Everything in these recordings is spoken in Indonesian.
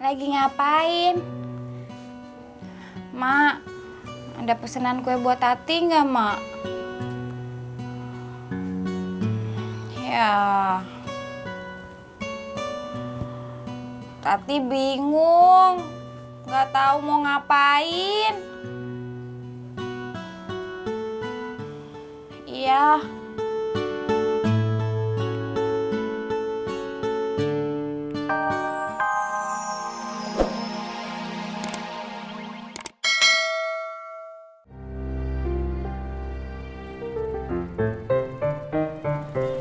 Lagi ngapain? Mak, ada pesanan kue buat Tati nggak, Mak? Ya, Tati bingung, nggak tahu mau ngapain. Iya.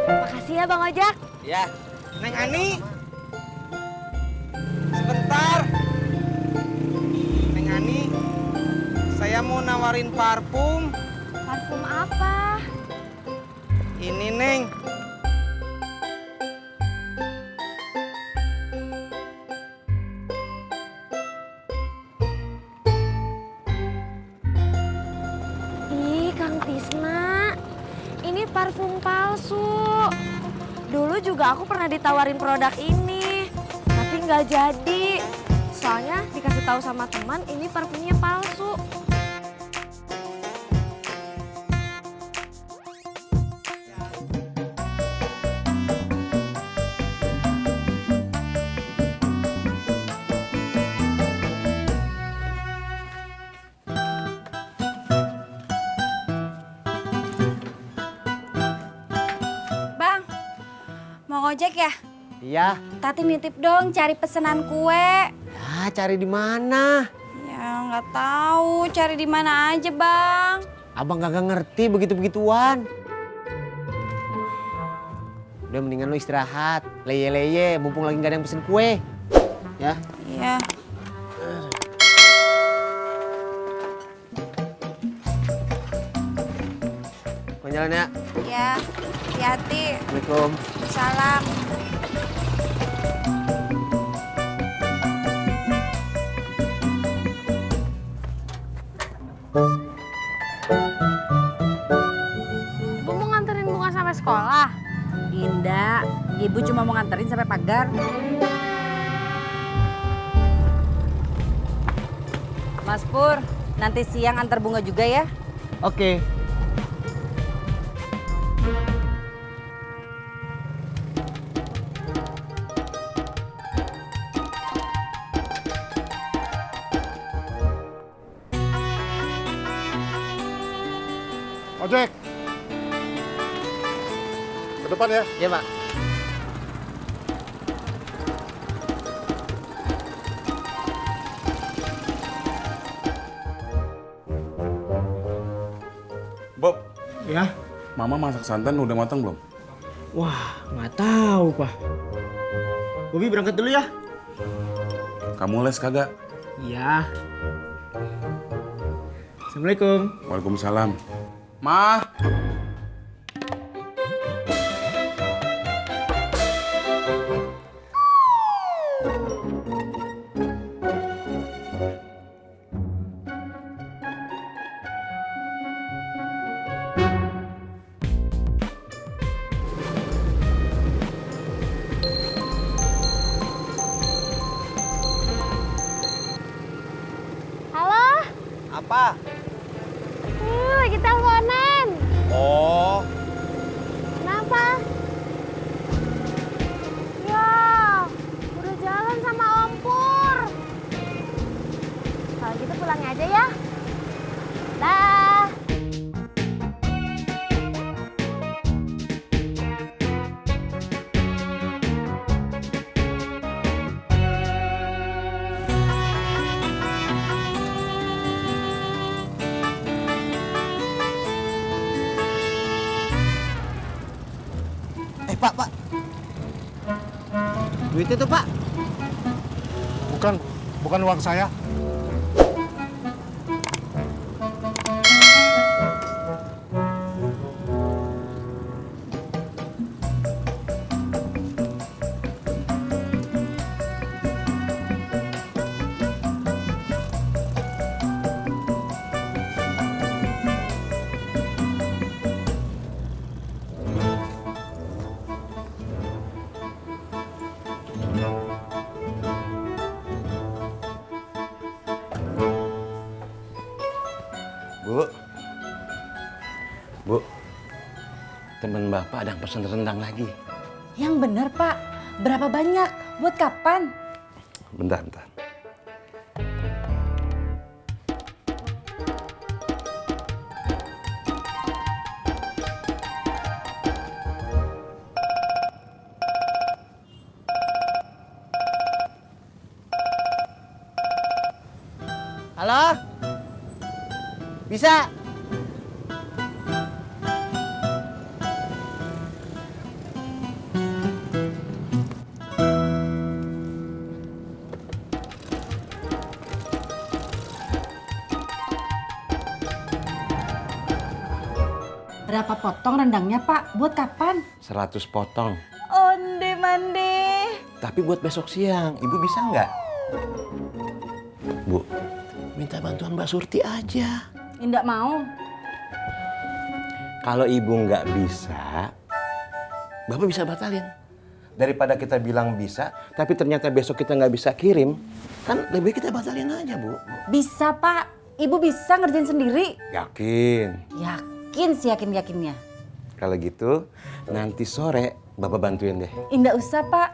Makasih ya Bang Ojak. Ya, Neng Ani. Sebentar. Neng Ani, saya mau nawarin parfum. Parfum apa? Ini, Neng. Ih, Kang Tisna. Ini parfum palsu. Dulu juga aku pernah ditawarin produk ini, tapi nggak jadi. Soalnya dikasih tahu sama teman ini parfumnya palsu. Bang, mau ngojek ya? Iya. Tati nitip dong cari pesanan kue. Ya, cari di mana? Ya nggak tahu, cari di mana aja, Bang. Abang kagak ngerti begitu-begituan. Udah mendingan lo istirahat, leye-leye, mumpung lagi gak ada yang pesen kue. Ya. Iya. Gue jalan ya. Ya, hati-hati. Assalamualaikum. Salam. Ibu mau nganterin bunga sampai sekolah? Indah, ibu cuma mau nganterin sampai pagar. Mas Pur, nanti siang antar bunga juga ya. Oke. Ojek. Ke depan ya. Iya, Pak. Bob, Ya. Mama masak santan udah matang belum? Wah, nggak tahu, Pak. Bobi berangkat dulu ya? Kamu les kagak? Iya. Assalamualaikum. Waalaikumsalam. Ma, Halo? Apa? Lagi teleponan. Oh, Kenapa? Ya, udah jalan sama Om Pur. Kalau gitu pulangnya aja ya. Dah. Pak. Duitnya tuh, Pak. Bukan uang saya. temen Bapak ada yang pesan rendang lagi. Yang bener Pak, berapa banyak? Buat kapan? Bentar. Halo? Bisa? Berapa potong rendangnya Pak? Buat kapan? 100 potong. Onde mande. Tapi buat besok siang, Ibu bisa nggak? Bu, minta bantuan Mbak Surti aja. Indak mau. Kalau Ibu nggak bisa, Bapak bisa batalin. Daripada kita bilang bisa, tapi ternyata besok kita nggak bisa kirim, kan lebih baik kita batalin aja, Bu. Bisa Pak. Ibu bisa ngerjain sendiri. Yakin? Yakin sih yakin-yakinnya. Kalau gitu, nanti sore Bapak bantuin deh. Indah usah Pak.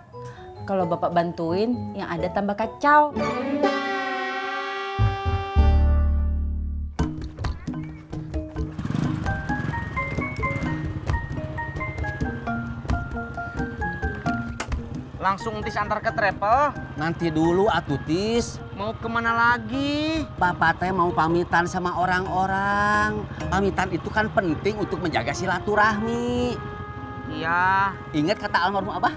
Kalau Bapak bantuin, yang ada tambah kacau. Langsung Tis antar ke travel. Nanti dulu atuh Tis. Mau kemana lagi? Bapak teh mau pamitan sama orang-orang. Pamitan itu kan penting untuk menjaga silaturahmi. Iya, Ingat kata almarhum Abah?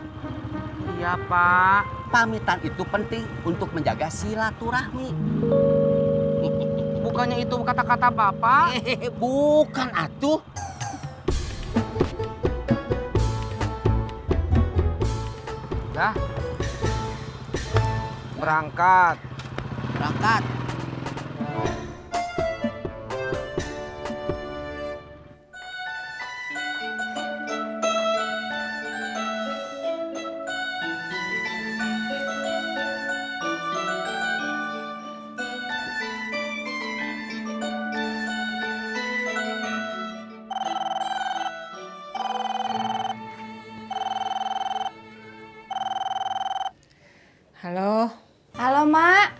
iya Pak. Pamitan itu penting untuk menjaga silaturahmi. Bukannya itu kata-kata Bapak? Bukan atuh. Dah. Berangkat. Berangkat. Halo. Halo, Mak.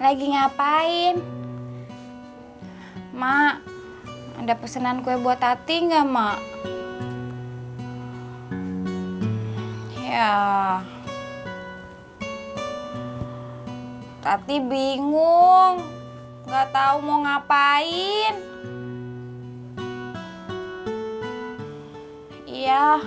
Lagi ngapain? Mak, ada pesanan kue buat Tati nggak, Mak? Ya. Tati bingung. Nggak tahu mau ngapain. Iya.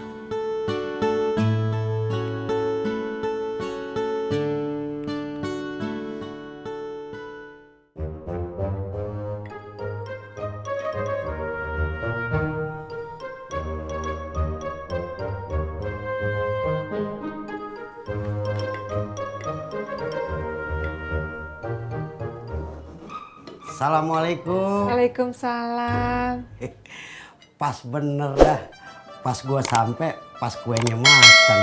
Assalamualaikum. Waalaikumsalam. Pas bener dah. Pas gua sampai, pas kuenya matang.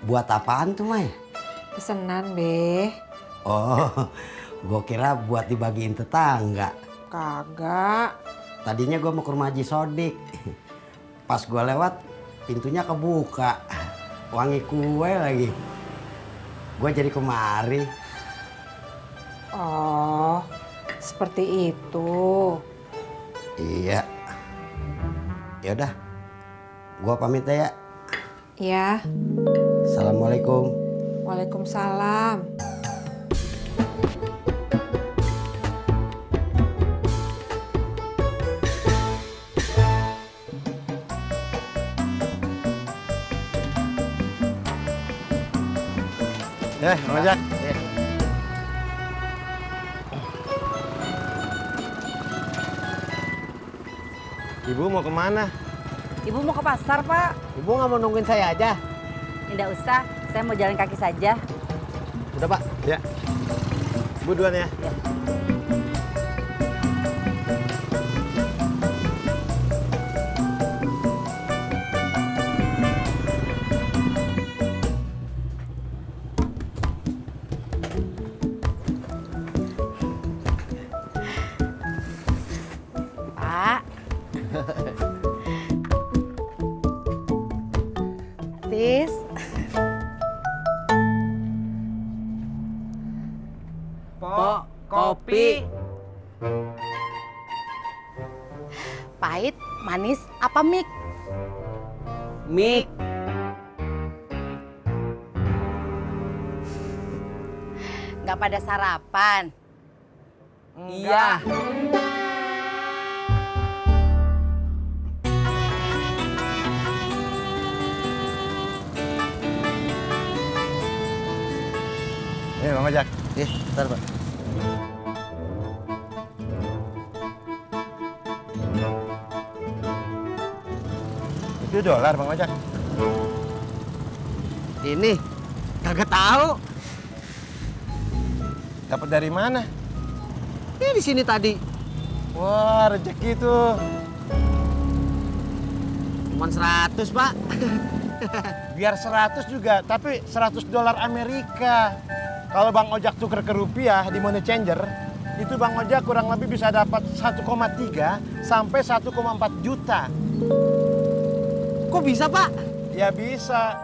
Buat apaan tuh, Mai? Pesenan, Be. Oh, gua kira buat dibagiin tetangga. Kagak. Tadinya gua mau ke rumah Haji Sodik. Pas gua lewat, pintunya kebuka. Wangi kue lagi. Gua jadi kemari. Oh, seperti itu. Iya. Yaudah, gua pamit ya. Ya. Assalamualaikum. Waalaikumsalam. Ya, ngajak. Ibu mau kemana? Ibu mau ke pasar Pak. Ibu nggak mau nungguin saya aja? Tidak usah, saya mau jalan kaki saja. Udah Pak. Ya. Ibu duluan ya. Pak. Tis. Pok, kopi. Pahit, manis, apa mik? Mik. Nggak pada sarapan. Iya. Bang Ojak. Bentar, Pak. Itu dolar, Bang Ojak. Ini kagak tahu. Dapat dari mana? Ini di sini tadi. Wah, rezeki tuh. Cuman 100, Pak. Biar 100 juga, tapi 100 dolar Amerika. Kalau Bang Ojak tuker ke rupiah di money changer, itu Bang Ojak kurang lebih bisa dapat 1,3 sampai 1,4 juta. Kok bisa, Pak? Ya bisa.